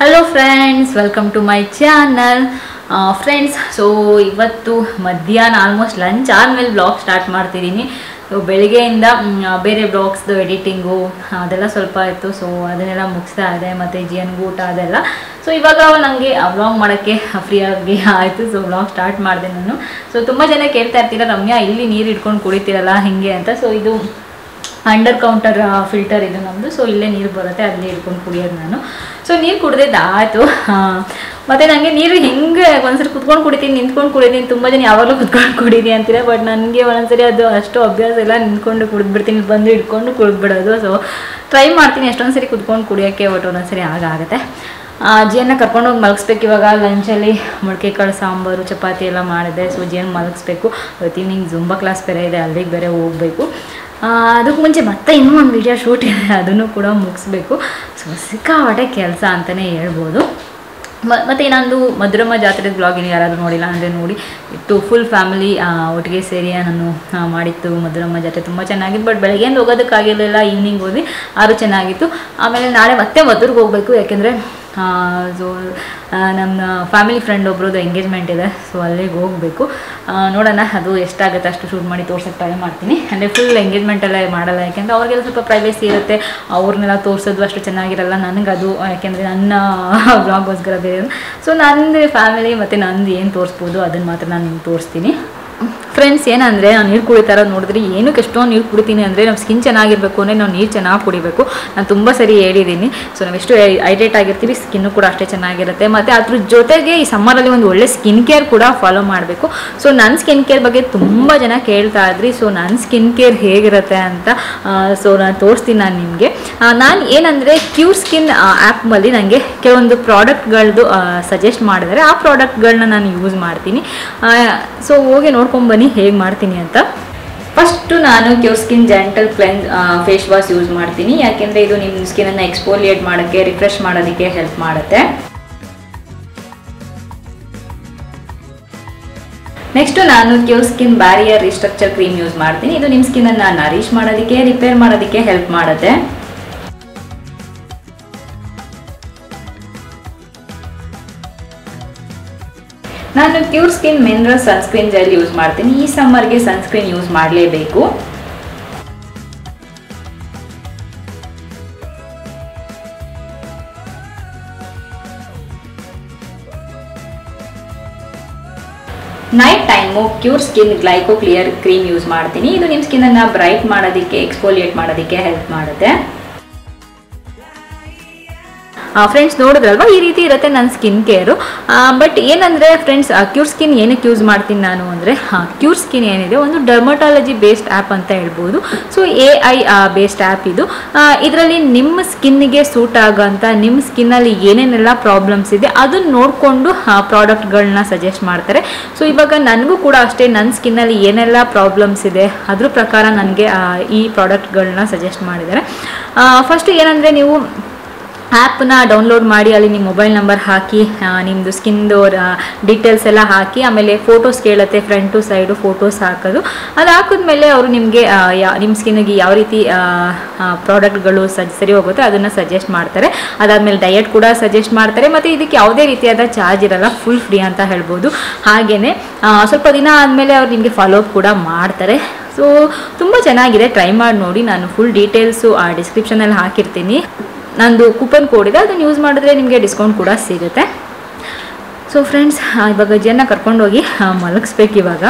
Hello friends, welcome to my channel. Friends, so ಇವತ್ತು ಮಧ್ಯಾಹ್ನ almost lunch ಆದಮೇಲೆ blog start ಮಾಡ್ತಿದ್ದೀನಿ. ಸೊ ಬೆಳಿಗ್ಗೆಯಿಂದ ಬೇರೆ ಬ್ಲಾಗ್ಸ್ದು ಎಡಿಟಿಂಗು ಅದೆಲ್ಲ ಸ್ವಲ್ಪ ಇತ್ತು. ಸೊ ಅದನ್ನೆಲ್ಲ ಮುಗಿಸ್ತಾ ಇದೆ, ಮತ್ತು ಜಿಯನ್ಗೂ ಊಟ ಅದೆಲ್ಲ. ಸೊ ಇವಾಗ ನನಗೆ ವ್ಲಾಗ್ ಮಾಡೋಕ್ಕೆ ಫ್ರೀಯಾಗಿ ಆಯಿತು. ಸೊ ವ್ಲಾಗ್ ಸ್ಟಾರ್ಟ್ ಮಾಡಿದೆ ನಾನು. ಸೊ ತುಂಬ ಜನ ಕೇಳ್ತಾ ಇರ್ತೀರ, ರಮ್ಯಾ ಇಲ್ಲಿ ನೀರು ಇಟ್ಕೊಂಡು ಕುಡಿತೀರಲ್ಲ ಹಿಂಗೆ ಅಂತ. ಸೊ ಇದು ಅಂಡರ್ ಕೌಂಟರ್ ಫಿಲ್ಟರ್ ಇದು ನಮ್ಮದು. ಸೊ ಇಲ್ಲೇ ನೀರು ಬರುತ್ತೆ, ಅಲ್ಲೇ ಇಟ್ಕೊಂಡು ಕುಡಿಯೋದು ನಾನು. ಸೊ ನೀರು ಕುಡ್ದಿದ್ದಾಯಿತು. ಮತ್ತು ನನಗೆ ನೀರು ಹೆಂಗೆ ಒಂದ್ಸರಿ ಕುತ್ಕೊಂಡು ಕುಡಿತೀನಿ, ನಿಂತ್ಕೊಂಡು ಕುಡಿತೀನಿ. ತುಂಬ ಜನ ಯಾವಾಗಲೂ ಕುತ್ಕೊಂಡು ಕುಡೀರಿ ಅಂತೀರ, ಬಟ್ ನನಗೆ ಒಂದೊಂದ್ಸರಿ ಅದು ಅಷ್ಟು ಅಭ್ಯಾಸ ಇಲ್ಲ. ನಿಂತ್ಕೊಂಡು ಕುಡಿದ್ಬಿಡ್ತೀನಿ, ಬಂದು ಇಟ್ಕೊಂಡು ಕುಡಿದ್ಬಿಡೋದು. ಸೊ ಟ್ರೈ ಮಾಡ್ತೀನಿ ಎಷ್ಟೊಂದು ಸರಿ ಕುತ್ಕೊಂಡು ಕುಡಿಯೋಕ್ಕೆ, ಬಟ್ ಒಂದೊಂದ್ಸರಿ ಆಗುತ್ತೆ. ಜಿಯನ್ನು ಕರ್ಕೊಂಡೋಗಿ ಮಲಗಿಸ್ಬೇಕು. ಇವಾಗ ಲಂಚಲ್ಲಿ ಮೊಳಕೆ ಕಾಳು ಸಾಂಬಾರು ಚಪಾತಿ ಎಲ್ಲ ಮಾಡಿದೆ. ಸೊ ಜಿಯನ್ನು ಮಲಗಿಸ್ಬೇಕು. ಇವತ್ತು ಈವ್ನಿಂಗ್ ಜುಂಬಾ ಕ್ಲಾಸ್ ಬೇರೆ ಇದೆ, ಅಲ್ಲಿಗೆ ಬೇರೆ ಹೋಗಬೇಕು. ಅದಕ್ಕೆ ಮುಂಚೆ ಮತ್ತೆ ಇನ್ನೂ ಒಂದು ವಿಡಿಯೋ ಶೂಟ್ ಇದೆ, ಅದನ್ನು ಕೂಡ ಮುಗಿಸ್ಬೇಕು. ಸೊ ಸಿಕ್ಕಾಪಟ್ಟೆ ಕೆಲಸ ಅಂತಲೇ ಹೇಳ್ಬೋದು. ಮತ್ತು ನಂದು ಮಧುರಮ್ಮ ಜಾತ್ರೆದು ಬ್ಲಾಗಿನ ಯಾರಾದರೂ ನೋಡಿಲ್ಲ ಅಂದರೆ ನೋಡಿ, ಇಟ್ಟು ಫುಲ್ ಫ್ಯಾಮಿಲಿ ಒಟ್ಟಿಗೆ ಸೇರಿ ನಾನು ಮಾಡಿತ್ತು ಮಧುರಮ್ಮ ಜಾತ್ರೆ. ತುಂಬ ಚೆನ್ನಾಗಿತ್ತು. ಬಟ್ ಬೆಳಗ್ಗೆಯಿಂದ ಹೋಗೋದಕ್ಕಾಗಿರಲಿಲ್ಲ, ಈವ್ನಿಂಗ್ ಹೋದ್ವಿ, ಆದರೂ ಚೆನ್ನಾಗಿತ್ತು. ಆಮೇಲೆ ನಾಳೆ ಮತ್ತೆ ಮಧುರ್ಗೆ ಹೋಗಬೇಕು, ಯಾಕೆಂದರೆ ಸೊ ನಮ್ಮ ಫ್ಯಾಮಿಲಿ ಫ್ರೆಂಡ್ ಒಬ್ರದ್ದು ಎಂಗೇಜ್ಮೆಂಟ್ ಇದೆ. ಸೊ ಅಲ್ಲಿಗೆ ಹೋಗಬೇಕು. ನೋಡೋಣ ಅದು ಎಷ್ಟಾಗುತ್ತೆ ಅಷ್ಟು ಶೂಟ್ ಮಾಡಿ ತೋರ್ಸೋಕ್ಕೆ ಟ್ರೈ ಮಾಡ್ತೀನಿ. ಅಂದರೆ ಫುಲ್ ಎಂಗೇಜ್ಮೆಂಟೆಲ್ಲ ಮಾಡಲ್ಲ, ಯಾಕೆಂದರೆ ಅವ್ರಿಗೆಲ್ಲ ಸ್ವಲ್ಪ ಪ್ರೈವೇಸಿ ಇರುತ್ತೆ. ಅವ್ರನ್ನೆಲ್ಲ ತೋರಿಸೋದು ಅಷ್ಟು ಚೆನ್ನಾಗಿರಲ್ಲ. ನನಗದು ಯಾಕೆಂದರೆ ನನ್ನ ಬ್ಲಾಗ್ಗೋಸ್ಕರ ಬೇರೆ. ಸೊ ನಂದು ಫ್ಯಾಮಿಲಿ ಮತ್ತು ನಂದು ಏನು ತೋರಿಸ್ಬೋದು ಅದನ್ನು ಮಾತ್ರ ನಾನು ನಿಮ್ಗೆ ತೋರಿಸ್ತೀನಿ. ಫ್ರೆಂಡ್ಸ್, ಏನಂದರೆ ನಾನು ನೀರು ಕುಡಿತಾರ ನೋಡಿದ್ರೆ ಏನಕ್ಕೆ ಎಷ್ಟೊಂದು ನೀರು ಕುಡಿತೀನಿ ಅಂದರೆ, ನಮ್ಮ ಸ್ಕಿನ್ ಚೆನ್ನಾಗಿರಬೇಕು ಅಂದರೆ ನಾವು ನೀರು ಚೆನ್ನಾಗಿ ಕುಡಿಬೇಕು. ನಾನು ತುಂಬ ಸರಿ ಹೇಳಿದ್ದೀನಿ. ಸೊ ನಾವು ಎಷ್ಟು ಹೈಡ್ರೇಟ್ ಆಗಿರ್ತೀವಿ, ಸ್ಕಿನ್ನು ಕೂಡ ಅಷ್ಟೇ ಚೆನ್ನಾಗಿರುತ್ತೆ. ಮತ್ತು ಅದ್ರ ಜೊತೆಗೆ ಈ ಸಮ್ಮರಲ್ಲಿ ಒಂದು ಒಳ್ಳೆ ಸ್ಕಿನ್ ಕೇರ್ ಕೂಡ ಫಾಲೋ ಮಾಡಬೇಕು. ಸೊ ನನ್ನ ಸ್ಕಿನ್ ಕೇರ್ ಬಗ್ಗೆ ತುಂಬ ಜನ ಕೇಳ್ತಾ ಇದ್ರಿ. ಸೊ ನನ್ನ ಸ್ಕಿನ್ ಕೇರ್ ಹೇಗಿರುತ್ತೆ ಅಂತ ಸೊ ನಾನು ತೋರಿಸ್ತೀನಿ ನಾನು ನಿಮಗೆ. ನಾನು ಏನಂದರೆ ಕ್ಯೂರ್ ಸ್ಕಿನ್ ಆ್ಯಪ್ನಲ್ಲಿ ನನಗೆ ಕೆಲವೊಂದು ಪ್ರಾಡಕ್ಟ್ಗಳದ್ದು ಸಜೆಸ್ಟ್ ಮಾಡಿದರೆ ಆ ಪ್ರಾಡಕ್ಟ್ಗಳನ್ನ ನಾನು ಯೂಸ್ ಮಾಡ್ತೀನಿ. ಸೊ ಹೋಗಿ ನೋಡ್ಕೊಂಬನ್ನಿ ಹೇಗೆ ಮಾಡ್ತೀನಿ ಅಂತ. ಫಸ್ಟು ನಾನು cure skin gentle cleanse face wash use ಮಾಡ್ತೀನಿ, ಯಾಕೆಂದರೆ ಇದು ನಿಮ್ಮ ಸ್ಕಿನ್ನನ್ನು ಎಕ್ಸ್ಫೋಲಿಯೇಟ್ ಮಾಡೋಕ್ಕೆ, ರಿಫ್ರೆಶ್ ಮಾಡೋದಕ್ಕೆ ಹೆಲ್ಪ್ ಮಾಡುತ್ತೆ. ನೆಕ್ಸ್ಟು ನಾನು cure skin barrier restructure cream use ಮಾಡ್ತೀನಿ. ಇದು ನಿಮ್ಮ ಸ್ಕಿನ್ನನ್ನು ನರಿಶ್ ಮಾಡೋದಕ್ಕೆ, ರಿಪೇರ್ ಮಾಡೋದಕ್ಕೆ ಹೆಲ್ಪ್ ಮಾಡುತ್ತೆ. ನಾನು cure skin mineral sunscreen gel use ಮಾಡ್ತೀನಿ. ಈ ಸಮ್ಮರ್ಗೆ ಸನ್ಸ್ಕ್ರೀನ್ ಯೂಸ್ ಮಾಡಲೇಬೇಕು. Night time cure skin glyco clear cream use ಮಾಡ್ತೀನಿ. ಇದು ನಿಮ್ಮ ಸ್ಕಿನ್ನನ್ನು ಬ್ರೈಟ್ ಮಾಡೋದಕ್ಕೆ, ಎಕ್ಸ್ಫೋಲಿಯೇಟ್ ಮಾಡೋದಕ್ಕೆ ಹೆಲ್ಪ್ ಮಾಡುತ್ತೆ. ಫ್ರೆಂಡ್ಸ್, ನೋಡಿದ್ರಲ್ವ ಈ ರೀತಿ ಇರುತ್ತೆ ನನ್ನ ಸ್ಕಿನ್ ಕೇರು. ಬಟ್ ಏನಂದರೆ ಫ್ರೆಂಡ್ಸ್, ಕ್ಯೂರ್ ಸ್ಕಿನ್ ಏನಕ್ಕೆ ಯೂಸ್ ಮಾಡ್ತೀನಿ ನಾನು ಅಂದರೆ, ಕ್ಯೂರ್ ಸ್ಕಿನ್ ಏನಿದೆ ಒಂದು ಡರ್ಮಟಾಲಜಿ ಬೇಸ್ಡ್ ಆ್ಯಪ್ ಅಂತ ಹೇಳ್ಬೋದು. ಸೊ AI ಬೇಸ್ಡ್ ಆ್ಯಪ್ ಇದು. ಇದರಲ್ಲಿ ನಿಮ್ಮ ಸ್ಕಿನ್ನಿಗೆ ಸೂಟ್ ಆಗೋಂಥ, ನಿಮ್ಮ ಸ್ಕಿನ್ನಲ್ಲಿ ಏನೇನೆಲ್ಲ ಪ್ರಾಬ್ಲಮ್ಸ್ ಇದೆ ಅದನ್ನು ನೋಡಿಕೊಂಡು ಪ್ರಾಡಕ್ಟ್ಗಳನ್ನ ಸಜೆಸ್ಟ್ ಮಾಡ್ತಾರೆ. ಸೊ ಇವಾಗ ನನಗೂ ಕೂಡ ಅಷ್ಟೇ, ನನ್ನ ಸ್ಕಿನ್ನಲ್ಲಿ ಏನೆಲ್ಲ ಪ್ರಾಬ್ಲಮ್ಸ್ ಇದೆ ಅದ್ರ ಪ್ರಕಾರ ನನಗೆ ಈ ಪ್ರಾಡಕ್ಟ್ಗಳನ್ನ ಸಜೆಸ್ಟ್ ಮಾಡಿದ್ದಾರೆ. ಫಸ್ಟು ಏನಂದರೆ, ನೀವು ಆ್ಯಪನ್ನ ಡೌನ್ಲೋಡ್ ಮಾಡಿ ಅಲ್ಲಿ ನಿಮ್ಮ ಮೊಬೈಲ್ ನಂಬರ್ ಹಾಕಿ, ನಿಮ್ಮದು ಸ್ಕಿನ್ದು ಡೀಟೇಲ್ಸ್ ಎಲ್ಲ ಹಾಕಿ, ಆಮೇಲೆ ಫೋಟೋಸ್ ಕೇಳುತ್ತೆ, ಫ್ರಂಟ್ ಟು ಸೈಡು ಫೋಟೋಸ್ ಹಾಕೋದು. ಅದು ಹಾಕಿದ್ಮೇಲೆ ಅವರು ನಿಮಗೆ ನಿಮ್ಮ ಸ್ಕಿನ್ನಿಗೆ ಯಾವ ರೀತಿ ಪ್ರಾಡಕ್ಟ್ಗಳು ಸರಿ ಹೋಗುತ್ತೆ ಅದನ್ನು ಸಜೆಸ್ಟ್ ಮಾಡ್ತಾರೆ. ಅದಾದಮೇಲೆ ಡಯಟ್ ಕೂಡ ಸಜೆಸ್ಟ್ ಮಾಡ್ತಾರೆ. ಮತ್ತು ಇದಕ್ಕೆ ಯಾವುದೇ ರೀತಿಯಾದ ಚಾರ್ಜ್ ಇರಲ್ಲ, ಫುಲ್ ಫ್ರೀ ಅಂತ ಹೇಳ್ಬೋದು. ಹಾಗೆಯೇ ಸ್ವಲ್ಪ ದಿನ ಆದಮೇಲೆ ಅವ್ರು ನಿಮಗೆ ಫಾಲೋ ಅಪ್ ಕೂಡ ಮಾಡ್ತಾರೆ. ಸೊ ತುಂಬ ಚೆನ್ನಾಗಿದೆ, ಟ್ರೈ ಮಾಡಿ ನೋಡಿ. ನಾನು ಫುಲ್ ಡೀಟೇಲ್ಸು ಡಿಸ್ಕ್ರಿಪ್ಷನಲ್ಲಿ ಹಾಕಿರ್ತೀನಿ. ನಂದು ಕೂಪನ್ ಕೋಡ್ ಇದೆ, ಅದನ್ನು ಯೂಸ್ ಮಾಡಿದ್ರೆ ನಿಮಗೆ ಡಿಸ್ಕೌಂಟ್ ಕೂಡ ಸಿಗುತ್ತೆ. ಸೊ ಫ್ರೆಂಡ್ಸ್, ಇವಾಗ ಜಿಯನ್ನು ಕರ್ಕೊಂಡೋಗಿ ಮಲಗಿಸ್ಬೇಕು ಇವಾಗ.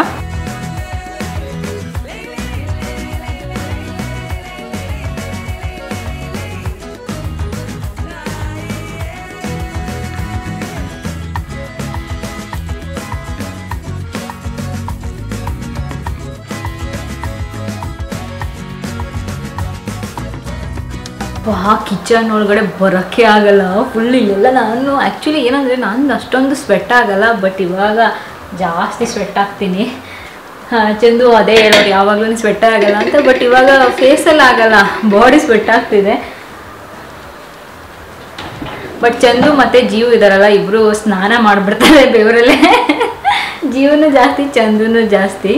ಕಿಚನ್ ಒಳಗಡೆ ಬರೋಕ್ಕೆ ಆಗಲ್ಲ, ಫುಲ್ ಇಲ್ಲೆಲ್ಲ. ನಾನು ಆ್ಯಕ್ಚುಲಿ ಏನಂದರೆ ನಾನು ಅಷ್ಟೊಂದು ಸ್ವೆಟ್ ಆಗಲ್ಲ, ಬಟ್ ಇವಾಗ ಜಾಸ್ತಿ ಸ್ವೆಟ್ ಆಗ್ತೀನಿ. ಚಂದು ಅದೇ ಹೇಳೋರು ಯಾವಾಗಲೂ ಸ್ವೆಟ್ ಆಗಲ್ಲ ಅಂತ, ಬಟ್ ಇವಾಗ ಫೇಸಲ್ಲಿ ಆಗಲ್ಲ, ಬಾಡಿ ಸ್ವೆಟ್ ಆಗ್ತಿದೆ. ಬಟ್ ಚಂದು ಮತ್ತು ಜೀವ ಇದ್ದಾರಲ್ಲ, ಇಬ್ಬರು ಸ್ನಾನ ಮಾಡಿಬಿಡ್ತಾರೆ ಬೆವರಲ್ಲೇ. ಜೀವನೂ ಜಾಸ್ತಿ, ಚಂದೂ ಜಾಸ್ತಿ.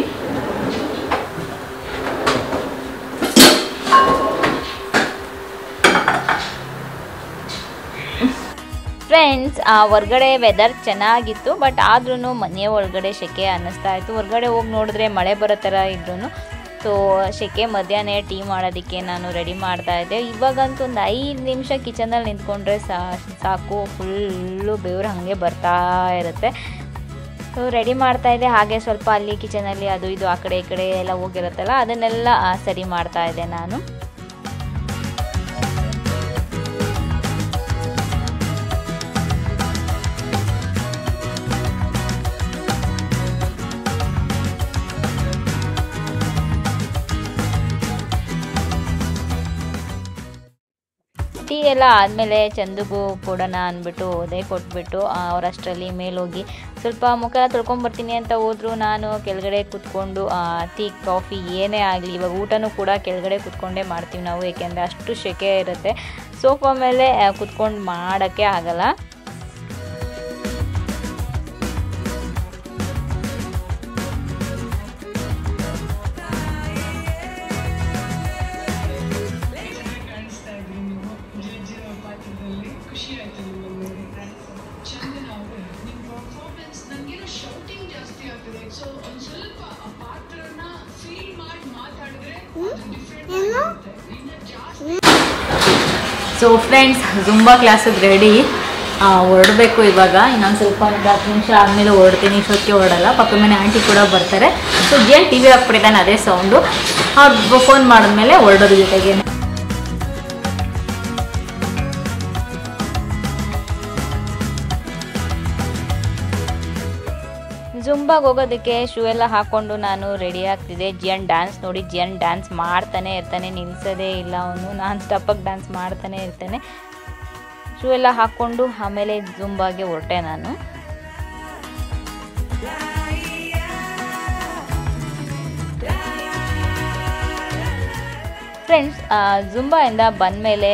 ಫ್ರೆಂಡ್ಸ್, ಹೊರಗಡೆ ವೆದರ್ ಚೆನ್ನಾಗಿತ್ತು, ಬಟ್ ಆದ್ರೂ ಮನೆಯ ಒಳಗಡೆ ಸೆಕೆ ಅನ್ನಿಸ್ತಾ ಇತ್ತು. ಹೊರಗಡೆ ಹೋಗಿ ನೋಡಿದ್ರೆ ಮಳೆ ಬರೋ ಥರ ಇದ್ರೂ ಸೊ ಸೆಕೆ ಮಧ್ಯಾಹ್ನ ಟೀ ಮಾಡೋದಕ್ಕೆ ನಾನು ರೆಡಿ ಮಾಡ್ತಾ ಇದ್ದೆ. ಇವಾಗಂತೂ ಒಂದು 5 ನಿಮಿಷ ಕಿಚನಲ್ಲಿ ನಿಂತ್ಕೊಂಡ್ರೆ ಸಾಕು, ಫುಲ್ಲು ಬೆವರು ಹಾಗೆ ಬರ್ತಾ ಇರುತ್ತೆ. ಸೊ ರೆಡಿ ಮಾಡ್ತಾ ಇದ್ದೆ. ಹಾಗೆ ಸ್ವಲ್ಪ ಅಲ್ಲಿ ಕಿಚನಲ್ಲಿ ಅದು ಇದು ಆ ಕಡೆ ಈ ಕಡೆ ಎಲ್ಲ ಹೋಗಿರುತ್ತಲ್ಲ, ಅದನ್ನೆಲ್ಲ ಸರಿ ಮಾಡ್ತಾ ಇದ್ದೆ ನಾನು. ಟೀ ಎಲ್ಲ ಆದಮೇಲೆ ಚಂದುಗೂ ಕೊಡೋಣ ಅಂದ್ಬಿಟ್ಟು ಹೋದೆ. ಕೊಟ್ಬಿಟ್ಟು ಅವರಷ್ಟರಲ್ಲಿ ಮೇಲೋಗಿ ಸ್ವಲ್ಪ ಮುಖ ತೊಳ್ಕೊಂಬರ್ತೀನಿ ಅಂತ ಹೋದ್ರು. ನಾನು ಕೆಳಗಡೆ ಕೂತ್ಕೊಂಡು ಟೀ ಕಾಫಿ ಏನೇ ಆಗಲಿ, ಇವಾಗ ಊಟನೂ ಕೂಡ ಕೆಳಗಡೆ ಕೂತ್ಕೊಂಡೇ ಮಾಡ್ತೀವಿ ನಾವು, ಏಕೆಂದರೆ ಅಷ್ಟು ಸೆಕೆ ಇರುತ್ತೆ. ಸೋಫಾ ಮೇಲೆ ಕೂತ್ಕೊಂಡು ಮಾಡೋಕ್ಕೆ ಆಗಲ್ಲ. ಸೊ ಫ್ರೆಂಡ್ಸ್, ಜುಂಬಾ ಕ್ಲಾಸಿಗೆ ರೆಡಿ, ಹೊರಡಬೇಕು ಇವಾಗ. ಇನ್ನೊಂದು ಸ್ವಲ್ಪ ಒಂದು 10 ನಿಮಿಷ ಆದಮೇಲೆ ಹೊರಡ್ತೀನಿ. ಇಷ್ಟೊತ್ತಿಗೆ ಹೊರಡಲ್ಲ, ಪಕ್ಕ ಮನೆ ಆಂಟಿ ಕೂಡ ಬರ್ತಾರೆ. ಸೊ ಜೇನ್ ಟಿ ವಿ ಹಾಕ್ಬಿಟ್ಟಿದ್ದಾನೆ, ಅದೇ ಸೌಂಡು. ಅವ್ರು ಫೋನ್ ಮಾಡಿದ್ಮೇಲೆ ಹೊರಡೋದು ಜೊತೆಗೆ. ಜುಂಬಾಗೆ ಹೋಗೋದಕ್ಕೆ ಶೂ ಎಲ್ಲ ಹಾಕ್ಕೊಂಡು ನಾನು ರೆಡಿ ಆಗ್ತಿದ್ದೆ. ಜಿಯನ್ ಡ್ಯಾನ್ಸ್ ನೋಡಿ, ಜಿಯನ್ ಡ್ಯಾನ್ಸ್ ಮಾಡ್ತಾನೆ ಇರ್ತಾನೆ, ನಿಲ್ಲಿಸೋದೇ ಇಲ್ಲ ಅವನು. ನಾನು ಸ್ಟಪ್ಪಾಗಿ ಡ್ಯಾನ್ಸ್ ಮಾಡ್ತಾನೆ ಇರ್ತಾನೆ. ಶೂ ಎಲ್ಲ ಹಾಕ್ಕೊಂಡು ಆಮೇಲೆ ಜುಂಬಾಗೆ ಹೊರಟೆ ನಾನು. ಫ್ರೆಂಡ್ಸ್, ಜುಂಬಾಯಿಂದ ಬಂದಮೇಲೆ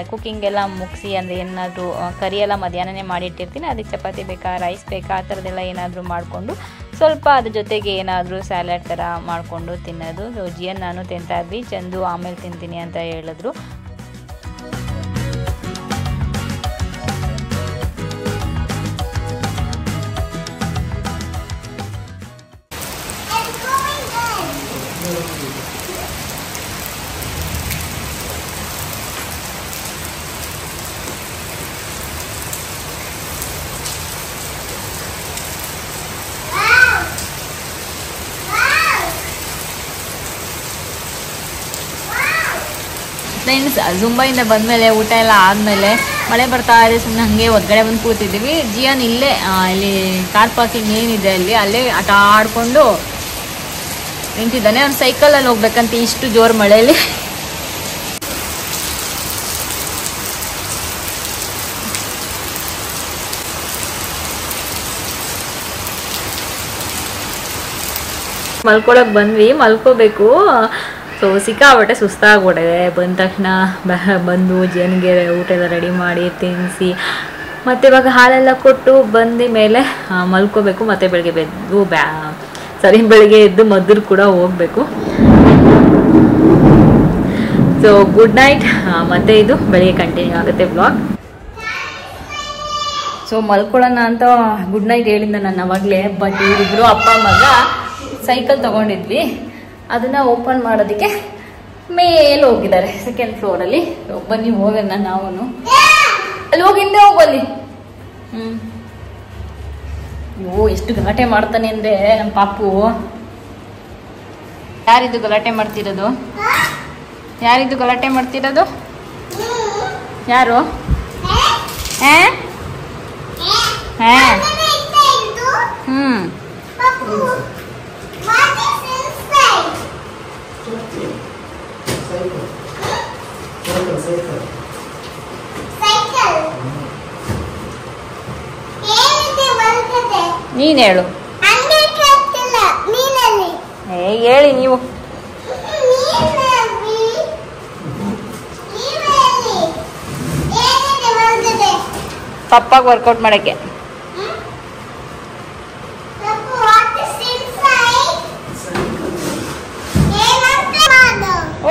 ಕುಕ್ಕಿಂಗ್ ಎಲ್ಲ ಮುಗಿಸಿ, ಅಂದರೆ ಏನಾದರೂ ಕರಿ ಎಲ್ಲ ಮಧ್ಯಾಹ್ನನೇ ಮಾಡಿಟ್ಟಿರ್ತೀನಿ. ಅದಕ್ಕೆ ಚಪಾತಿ ಬೇಕಾ, ರೈಸ್ ಬೇಕಾ, ಆ ಥರದ್ದೆಲ್ಲ ಏನಾದರೂ ಮಾಡಿಕೊಂಡು ಸ್ವಲ್ಪ ಅದ್ರ ಜೊತೆಗೆ ಏನಾದರೂ ಸ್ಯಾಲಡ್ ಥರ ಮಾಡಿಕೊಂಡು ತಿನ್ನೋದು. ಸೊ ಜಿಯನ್ ನಾನು ತಿಂತಾ ಇದ್ವಿ. ಚಂದು ಆಮೇಲೆ ತಿಂತೀನಿ ಅಂತ ಹೇಳಿದ್ರು. ಫ್ರೆಂಡ್ಸ್, ಜುಂಬಾಯಿಂದ ಬಂದಮೇಲೆ ಊಟ ಎಲ್ಲ ಆದಮೇಲೆ ಮಳೆ ಬರ್ತಾ ಇದೆ, ಸುಮ್ಮನೆ ಹಾಗೆ ಹೊರಗಡೆ ಬಂದು ಕೂತಿದ್ದೀವಿ. ಜಿಯನ್ ಇಲ್ಲೇ ಇಲ್ಲಿ ಕಾರ್ ಪಾರ್ಕಿಂಗ್ ಏನಿದೆ ಅಲ್ಲೇ ಆಟ ಆಡಿಕೊಂಡು ನಿಂತಿದ್ದಾನೆ. ಅವ್ನು ಸೈಕಲಲ್ಲಿ ಹೋಗ್ಬೇಕಂತ ಇಷ್ಟು ಜೋರು ಮಳೆಯಲ್ಲಿ. ಮಲ್ಕೊಳಕ್ಕೆ ಬಂದ್ವಿ, ಮಲ್ಕೋಬೇಕು. ಸೊ ಸಿಕ್ಕಾಬಟ್ಟೆ ಸುಸ್ತಾಗ್ಬಿಟ್ಟಿದೆ. ಬಂದ ತಕ್ಷಣ ಬಂದು ಜಿಯನ್ಗೆ ಊಟ ಎಲ್ಲ ರೆಡಿ ಮಾಡಿ ತಿನ್ನಿಸಿ, ಮತ್ತು ಇವಾಗ ಹಾಲೆಲ್ಲ ಕೊಟ್ಟು ಬಂದ ಮೇಲೆ ಮಲ್ಕೋಬೇಕು. ಮತ್ತು ಬೆಳಗ್ಗೆ ಬೆಳಗ್ಗೆ ಎದ್ದು ಮದ್ದು ಕೂಡ ಹೋಗಬೇಕು. So good night. ಮತ್ತು ಇದು ಬೆಳಗ್ಗೆ ಕಂಟಿನ್ಯೂ ಆಗುತ್ತೆ ಬ್ಲಾಗ್. ಸೊ ಮಲ್ಕೊಳ್ಳೋಣ ಅಂತ ಗುಡ್ ನೈಟ್ ಹೇಳಿದ್ದ ನಾನು ಅವಾಗಲೇ. ಬಟ್ ಇವರಿಬ್ರು ಅಪ್ಪ ಮಗ ಸೈಕಲ್ ತೊಗೊಂಡಿದ್ವಿ, ಅದನ್ನು ಓಪನ್ ಮಾಡೋದಕ್ಕೆ ಮೇಲೆ ಹೋಗಿದ್ದಾರೆ, 2nd ಫ್ಲೋರಲ್ಲಿ. ಬನ್ನಿ ಹೋಗೋಣ ನಾವು. ಅಲ್ಲಿ ಹೋಗಿ ಹಿಂದೆ ಹೋಗಲ್ಲಿ. ಎಷ್ಟು ಗಲಾಟೆ ಮಾಡ್ತಾನೆ ಅಂದರೆ ನಮ್ಮ ಪಾಪು. ಯಾರಿದು ಗಲಾಟೆ ಮಾಡ್ತಿರೋದು? ಯಾರು? ನೀನ್ ಹೇಳು. ಹೇಳಿ ನೀವು. ಪಪ್ಪಾಗ ವರ್ಕೌಟ್ ಮಾಡಕ್ಕೆ.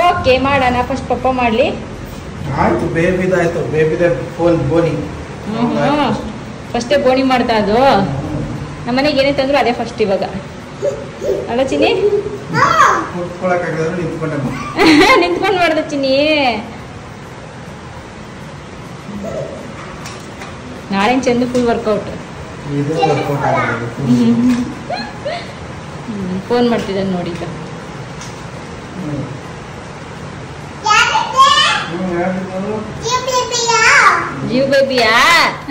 ಓಕೆ ಮಾಡೋಣ. ಫಸ್ಟ್ ಪಪ್ಪ ಮಾಡ್ಲಿ. ಆಯ್ತು, ಬೇಬಿದಾಯ್ತು. ಬೇಬಿದ ಫೋನ್ ಬೋನಿ. ಫಸ್ಟೇ ಬೋಣಿ ಮಾಡ್ತಾ ಅದು ನಮ್ಮ ಮನೆಗೆ ಏನೇ ತಂದ್ರು ಅದೇ ಫಸ್ಟ್ ಇವಾಗ ಅಲ್ಲ ಚಿನ್ನಿ ನಿಂತ್ಕೊಂಡು ಮಾಡ್ದ ಚಿನ್ನಿ ನಾಳೆ ಚಂದ ಫುಲ್ ವರ್ಕೌಟ್ ಫೋನ್ ಮಾಡ್ತಿದ್ದಾನೆ ನೋಡಿ ಈಗ ಜಿಯು ಬೇಬಿಯಾ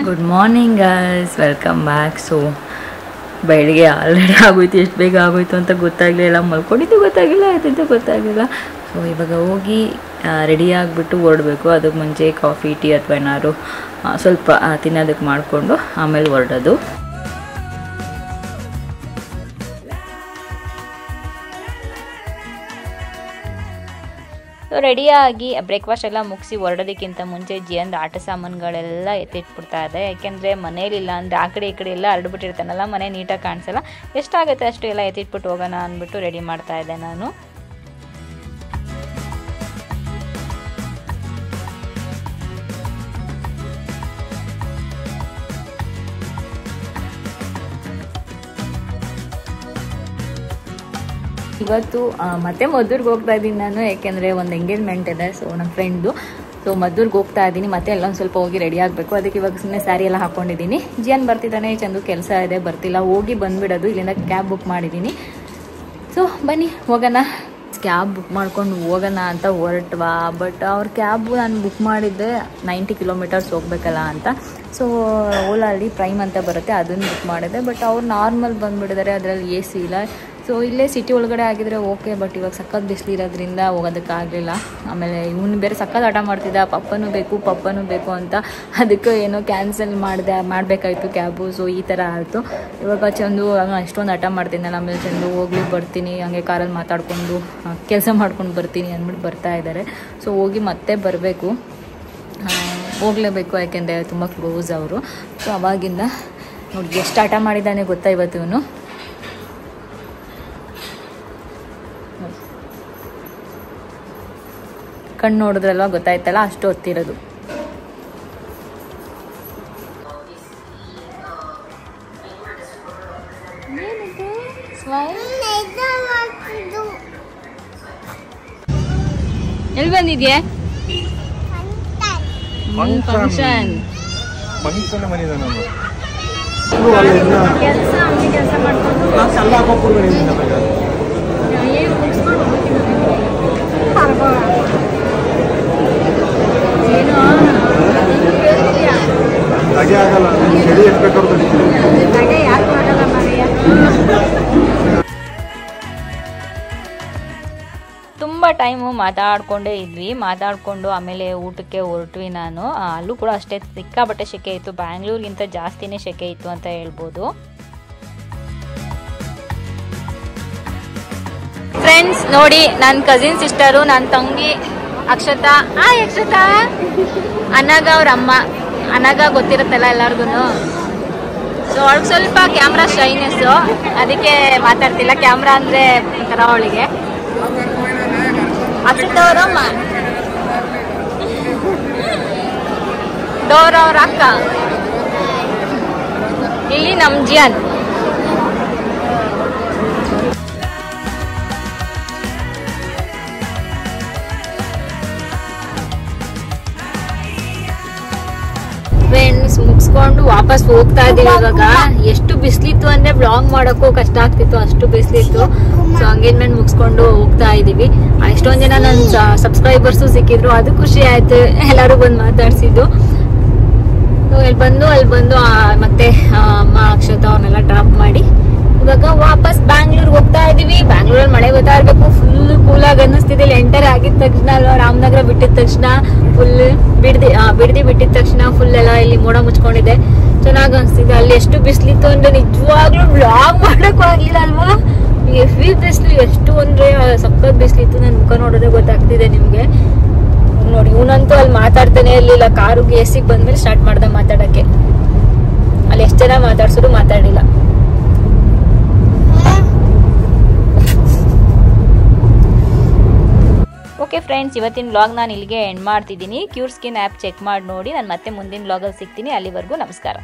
good morning guys welcome back so ಬೆಳಿಗ್ಗೆ ಆಲ್ರೆಡಿ ಆಗೋಯ್ತು ಎಷ್ಟು ಬೇಗ ಆಗೋಯ್ತು ಅಂತ ಗೊತ್ತಾಗಲಿಲ್ಲ ಮಲ್ಕೊಂಡಿದ್ದು ಗೊತ್ತಾಗಿಲ್ಲ ಆಯ್ತಂತ ಗೊತ್ತಾಗಲಿಲ್ಲ ಸೊ ಇವಾಗ ಹೋಗಿ ರೆಡಿ ಆಗಿಬಿಟ್ಟು ಹೊರಡಬೇಕು ಅದಕ್ಕೆ ಮುಂಚೆ ಕಾಫಿ ಟೀ ಅಥವಾ ಏನಾದ್ರು ಸ್ವಲ್ಪ ತಿನ್ನೋದಕ್ಕೆ ಮಾಡಿಕೊಂಡು ಆಮೇಲೆ ಹೊರಡೋದು ರೆಡಿಯಾಗಿ ಬ್ರೇಕ್ಫಾಸ್ಟ್ ಎಲ್ಲ ಮುಗಿಸಿ ಹೊರಡೋದಕ್ಕಿಂತ ಮುಂಚೆ ಜಿಯಂದು ಆಟ ಸಾಮಾನುಗಳೆಲ್ಲ ಎತ್ತಿಟ್ಬಿಡ್ತಾ ಇದೆ ಯಾಕೆಂದರೆ ಮನೇಲಿಲ್ಲ ಅಂದರೆ ಆ ಕಡೆ ಈ ಕಡೆ ಎಲ್ಲ ಹರಡ್ಬಿಟ್ಟಿರ್ತಾನಲ್ಲ ಮನೆ ನೀಟಾಗಿ ಕಾಣಿಸಲ್ಲ ಎಷ್ಟಾಗುತ್ತೆ ಅಷ್ಟು ಎಲ್ಲ ಎತ್ತಿಟ್ಬಿಟ್ಟು ಹೋಗೋಣ ಅಂದ್ಬಿಟ್ಟು ರೆಡಿ ಮಾಡ್ತಾ ಇದ್ದೆ ನಾನು ಇವತ್ತು ಮತ್ತೆ ಮದ್ದೂರ್ಗೆ ಹೋಗ್ತಾ ಇದ್ದೀನಿ ನಾನು ಯಾಕೆಂದರೆ ಒಂದು ಎಂಗೇಜ್ಮೆಂಟ್ ಇದೆ ಸೊ ನಮ್ಮ ಫ್ರೆಂಡ್ದು ಸೊ ಮದ್ದೂರ್ಗೆ ಹೋಗ್ತಾ ಇದ್ದೀನಿ ಮತ್ತೆ ಎಲ್ಲೊಂದು ಸ್ವಲ್ಪ ಹೋಗಿ ರೆಡಿ ಆಗಬೇಕು ಅದಕ್ಕೆ ಇವಾಗ ಸುಮ್ಮನೆ ಸ್ಯಾರಿ ಎಲ್ಲ ಹಾಕ್ಕೊಂಡಿದ್ದೀನಿ ಜಿಯನ್ ಬರ್ತಿದ್ದಾನೆ ಚಂದು ಕೆಲಸ ಇದೆ ಬರ್ತಿಲ್ಲ ಹೋಗಿ ಬಂದುಬಿಡೋದು ಇಲ್ಲಿಂದ ಕ್ಯಾಬ್ ಬುಕ್ ಮಾಡಿದ್ದೀನಿ ಸೊ ಬನ್ನಿ ಹೋಗೋಣ ಕ್ಯಾಬ್ ಬುಕ್ ಮಾಡ್ಕೊಂಡು ಹೋಗೋಣ ಅಂತ ಹೊರಟ್ವಾ ಬಟ್ ಅವ್ರ ಕ್ಯಾಬು ನಾನು ಬುಕ್ ಮಾಡಿದ್ದೆ 90 ಕಿಲೋಮೀಟರ್ಸ್ ಹೋಗ್ಬೇಕಲ್ಲ ಅಂತ ಸೊ ಓಲಾಲ್ಲಿ ಪ್ರೈಮ್ ಅಂತ ಬರುತ್ತೆ ಅದನ್ನು ಬುಕ್ ಮಾಡಿದೆ ಬಟ್ ಅವ್ರು ನಾರ್ಮಲ್ ಬಂದುಬಿಟ್ಟಿದ್ದಾರೆ ಅದರಲ್ಲಿ ಎ ಸಿ ಇಲ್ಲ ಸೊ ಇಲ್ಲೇ ಸಿಟಿ ಒಳಗಡೆ ಆಗಿದ್ರೆ ಓಕೆ ಬಟ್ ಇವಾಗ ಸಖತ್ ಬಿಸಿಲಿರೋದ್ರಿಂದ ಹೋಗೋದಕ್ಕಾಗಲಿಲ್ಲ ಆಮೇಲೆ ಇವನು ಬೇರೆ ಸಖತ್ ಆಟ ಮಾಡ್ತಿದ್ದ ಪಪ್ಪನೂ ಬೇಕು ಅಂತ ಅದಕ್ಕೆ ಏನೋ ಕ್ಯಾನ್ಸಲ್ ಮಾಡಬೇಕಾಯ್ತು ಕ್ಯಾಬು ಸೊ ಈ ಥರ ಆಯಿತು ಇವಾಗ ಚಂದು ಅಷ್ಟೊಂದು ಆಟ ಮಾಡ್ತಿದ್ದಲ್ಲ ಆಮೇಲೆ ಚಂದು ಹೋಗ್ಲಿ ಬರ್ತೀನಿ ಹಂಗೆ ಕಾರಲ್ಲಿ ಮಾತಾಡಿಕೊಂಡು ಕೆಲಸ ಮಾಡ್ಕೊಂಡು ಬರ್ತೀನಿ ಅಂದ್ಬಿಟ್ಟು ಬರ್ತಾ ಇದ್ದಾರೆ ಸೊ ಹೋಗಿ ಮತ್ತೆ ಬರಬೇಕು ಹೋಗಲೇಬೇಕು ಯಾಕೆಂದರೆ ತುಂಬ ಕ್ಲೋಸ್ ಅವರು ಸೊ ಅವಾಗಿಂದ ನೋಡಿ ಎಷ್ಟು ಆಟ ಮಾಡಿದ್ದಾನೆ ಗೊತ್ತಾ ಇವತ್ತು ಇವನು ಕಣ್ಣು ನೋಡಿದ್ರಲ್ವ ಗೊತ್ತಾಯ್ತಲ್ಲ ಅಷ್ಟು ಹೊತ್ತಿರೋದು ಎಲ್ಲಿ ಬಂದಿದ್ಯಾ ಫಂಕ್ಷನ್ ಕೆಲಸ ಮಾಡ್ಕೊಂಡು ತುಂಬ ಟೈಮು ಮಾತಾಡ್ಕೊಂಡೇ ಇದ್ವಿ ಮಾತಾಡಿಕೊಂಡು ಆಮೇಲೆ ಊಟಕ್ಕೆ ಹೊರಟ್ವಿ ನಾನು ಅಲ್ಲೂ ಕೂಡ ಅಷ್ಟೇ ಸಿಕ್ಕಾಪಟ್ಟೆ ಸೆಕೆ ಇತ್ತು ಬ್ಯಾಂಗ್ಳೂರ್ಗಿಂತ ಜಾಸ್ತಿನೇ ಸೆಕೆ ಇತ್ತು ಅಂತ ಹೇಳ್ಬೋದು ಫ್ರೆಂಡ್ಸ್ ನೋಡಿ ನನ್ನ ಕಸಿನ್ ಸಿಸ್ಟರು ನನ್ನ ತಂಗಿ ಅಕ್ಷತಾ ಅಕ್ಷತಾ ಅನಗ ಅವ್ರ ಅಮ್ಮ ಅನಗ ಗೊತ್ತಿರುತ್ತಲ್ಲ ಎಲ್ಲರಿಗೂ ಸೊ ಅವಳಿಗೆ ಸ್ವಲ್ಪ ಕ್ಯಾಮ್ರಾ ಶೈನೆಸ್ಸು ಅದಕ್ಕೆ ಮಾತಾಡ್ತಿಲ್ಲ ಕ್ಯಾಮ್ರಾ ಅಂದರೆ ಒಂಥರ ಅವಳಿಗೆ ಅಕ್ಷತಾ ಅವ್ರ ಅಮ್ಮ ಡೋರ್ ಅವ್ರ ಅಕ್ಕ ಇಲ್ಲಿ ನಮ್ಮ ಜಿಯನ್ ಫ್ರೆಂಡ್ಸ್ ಮುಗಿಸ್ಕೊಂಡು ವಾಪಸ್ ಹೋಗ್ತಾ ಇದೀವಿ ಇವಾಗ ಎಷ್ಟು ಬಿಸಿಲಿತ್ತು ಅಂದ್ರೆ ಬ್ಲಾಗ್ ಮಾಡೋಕ್ಕೂ ಕಷ್ಟ ಆಗ್ತಿತ್ತು ಅಷ್ಟು ಬಿಸಿಲಿತ್ತು ಸೊ ಎಂಗೇಜ್ಮೆಂಟ್ ಮುಗಿಸ್ಕೊಂಡು ಹೋಗ್ತಾ ಇದೀವಿ ಎಷ್ಟೊಂದ್ ಜನ ನನ್ನ ಸಬ್ಸ್ಕ್ರೈಬರ್ಸು ಸಿಕ್ಕಿದ್ರು ಅದು ಖುಷಿ ಆಯ್ತು ಎಲ್ಲರೂ ಬಂದು ಮಾತಾಡ್ಸಿದ್ದು ಅಲ್ಲಿ ಬಂದು ಮತ್ತೆ ಅಮ್ಮ ಅಕ್ಷತಾ ಅವ್ರನ್ನೆಲ್ಲ ಡ್ರಾಪ್ ಮಾಡಿ ಇವಾಗ ವಾಪಸ್ ಬ್ಯಾಂಗ್ಳೂರ್ ಹೋಗ್ತಾ ಇದೀವಿ ಬ್ಯಾಂಗ್ಳೂರಲ್ಲಿ ಮಳೆ ಬರ್ತಾ ಇರ್ಬೇಕು ಫುಲ್ ಕೂಲಾಗಿ ಅನ್ನಿಸ್ತಿದೆ ಇಲ್ಲಿ ಎಂಟರ್ ಆಗಿದ ತಕ್ಷಣ ಅಲ್ವಾ ರಾಮನಗರ ಬಿಟ್ಟಿದ ತಕ್ಷಣ ಫುಲ್ ಬಿಡ್ದಿ ಬಿಟ್ಟಿದ ತಕ್ಷಣ ಫುಲ್ ಎಲ್ಲ ಇಲ್ಲಿ ಮೋಡ ಮುಚ್ಕೊಂಡಿದೆ ಚೆನ್ನಾಗಿ ಅನ್ಸ್ತಿದೆ ಅಲ್ಲಿ ಎಷ್ಟು ಬಿಸಿಲಿತ್ತು ಅಂದ್ರೆ ನಿಜವಾಗ್ಲೂ ಬ್ಲಾಗ್ ಮಾಡಕ್ಕೂ ಆಗ್ಲಿಲ್ಲ ಅಲ್ವಾ ಎಫಿ ಬಿಸಿಲು ಎಷ್ಟು ಅಂದ್ರೆ ಸಖತ್ ಬಿಸಿಲಿತ್ತು ನನ್ನ ಮುಖ ನೋಡೋದೇ ಗೊತ್ತಾಗ್ತಿದೆ ನಿಮ್ಗೆ ನೋಡಿ ಇವನಂತೂ ಅಲ್ಲಿ ಮಾತಾಡ್ತಾನೆ ಇರ್ಲಿಲ್ಲ ಕಾರುಗೆ ಎಸಿಗೆ ಬಂದ್ಮೇಲೆ ಸ್ಟಾರ್ಟ್ ಮಾಡ್ದೆ ಮಾತಾಡಕ್ಕೆ ಅಲ್ಲಿ ಎಷ್ಟು ಜನ ಮಾತಾಡ್ಸಿದ್ರು ಮಾತಾಡಿಲ್ಲ ಓಕೆ ಫ್ರೆಂಡ್ಸ್, ಇವತ್ತಿನ ವ್ಲಾಗ್ ನಾನು ಇಲ್ಲಿಗೆ ಎಂಡ್ ಮಾಡ್ತಿದ್ದೀನಿ. ಕ್ಯೂರ್ ಸ್ಕಿನ್ ಆ್ಯಪ್ ಚೆಕ್ ಮಾಡಿ ನೋಡಿ. ನಾನು ಮತ್ತೆ ಮುಂದಿನ ವ್ಲಾಗಲ್ಲಿ ಸಿಗ್ತೀನಿ. ಅಲ್ಲಿವರೆಗೂ ನಮಸ್ಕಾರ.